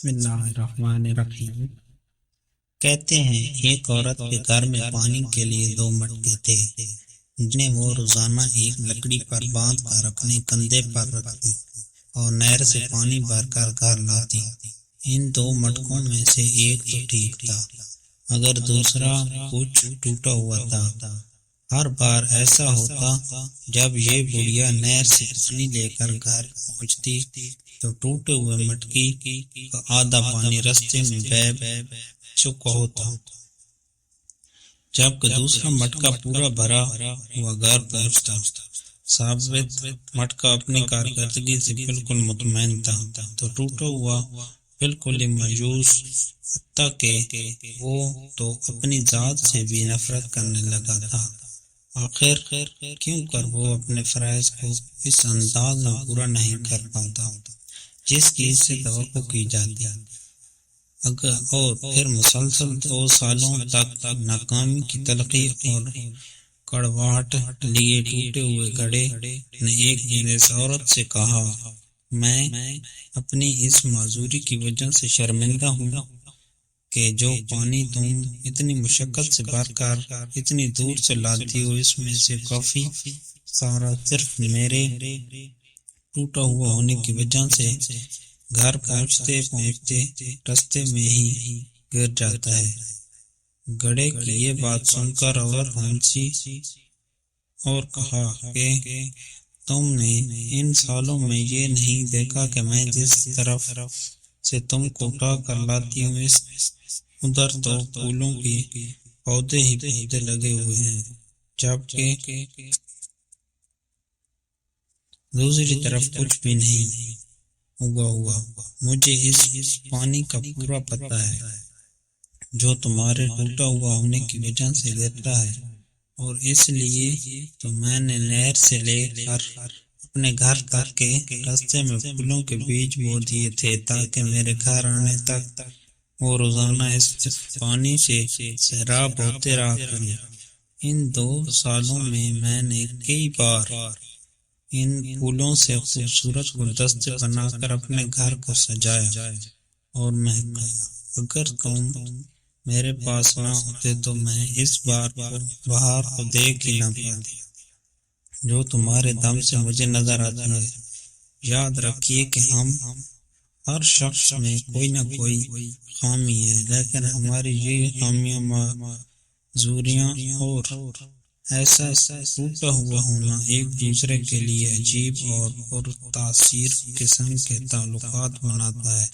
بسم اللہ الرحمن الرحیم۔ کہتے ہیں ایک عورت کے گھر میں پانی کے لیے 2 مٹکے تھے جنہیں وہ روزانہ ایک لکڑی پر باندھ کر اپنے کندھے پر رکھتی اور نہر سے پانی بھر کر گھر لاتی۔ ان 2 مٹکوں میں سے ایک تو ٹھیک تھا مگر دوسرا کچھ ٹوٹا ہوا تھا۔ ہر بار ایسا ہوتا جب یہ بڑھیا نہر سے پانی لے کر گھر پہنچتی تو ٹوٹے ہوئے مٹکی کا آدھا پانی رستے میں بہہ چکا ہوتا، جبکہ دوسرا مٹکا پورا بھرا ہوا گھر پہنچتا۔ ثابت مٹکا اپنی کارکردگی سے بالکل مطمئن تھا تو ٹوٹا ہوا بالکل ہی مایوس، حتیٰ کہ وہ تو اپنی ذات سے بھی نفرت کرنے لگا تھا۔ آخر کیوں کر وہ اپنے فرائض کو اس انداز میں پورا نہیں کر پاتا جس کی اس سے توقع کی جاتی، اور پھر مسلسل 2 سالوں تک ناکامی کی تلخی اور کڑواہٹ لیے ٹوٹے ہوئے گھڑے نے ایک دن اس عورت سے کہا، میں اپنی اس معذوری کی وجہ سے شرمندہ ہوں کہ جو پانی تم اتنی مشقت سے بھر کر اتنی دور سے لاتی ہو اس میں سے کافی سارا صرف میرے ٹوٹا ہوا ہونے کی وجہ سے گھر پہنچتے رستے میں ہی گر جاتا ہے۔ گھڑے کی یہ بات سن کر عورت ہنسی اور کہا کہ تم نے ان سالوں میں یہ نہیں دیکھا کہ میں جس طرف سے تم کو اٹھا کر لاتی ہوں ادھر تو پھولوں کی پودے ہی پودے لگے ہوئے ہیں، جبکہ دوسری طرف کچھ بھی نہیں اگا ہوا۔ مجھے اس پانی کا پورا پتہ ہے جو تمہارے ٹوٹا ہوا ہونے کی وجہ سے گرتا ہے، اور اس لیے تو میں نے نہر سے لے کر اپنے گھر تک کے راستے میں پھولوں کے بیج بو دیے تھے تاکہ میرے گھر آنے تک وہ روزانہ اس پانی سے سیراب ہوتے رہا کریں۔ ان 2 سالوں میں نے کئی بار ان پھولوں سے خوبصورت گلدستے بنا کر اپنے گھر کو سجایا اور مہکایا۔ اگر تم میرے پاس نہ ہوتے تو میں اس بہار کو دیکھ ہی نہ پاتی جو تمہارے دم سے مجھے نظر آتی ہے۔ یاد رکھیے کہ ہر شخص میں کوئی نہ کوئی خامی ہے، لیکن ہماری یہ خامیاں معذوریاں اور ایسا ٹوٹا ہوا ہونا ایک دوسرے کے لیے عجیب اور پرتاثیر قسم کے تعلقات بناتا ہے۔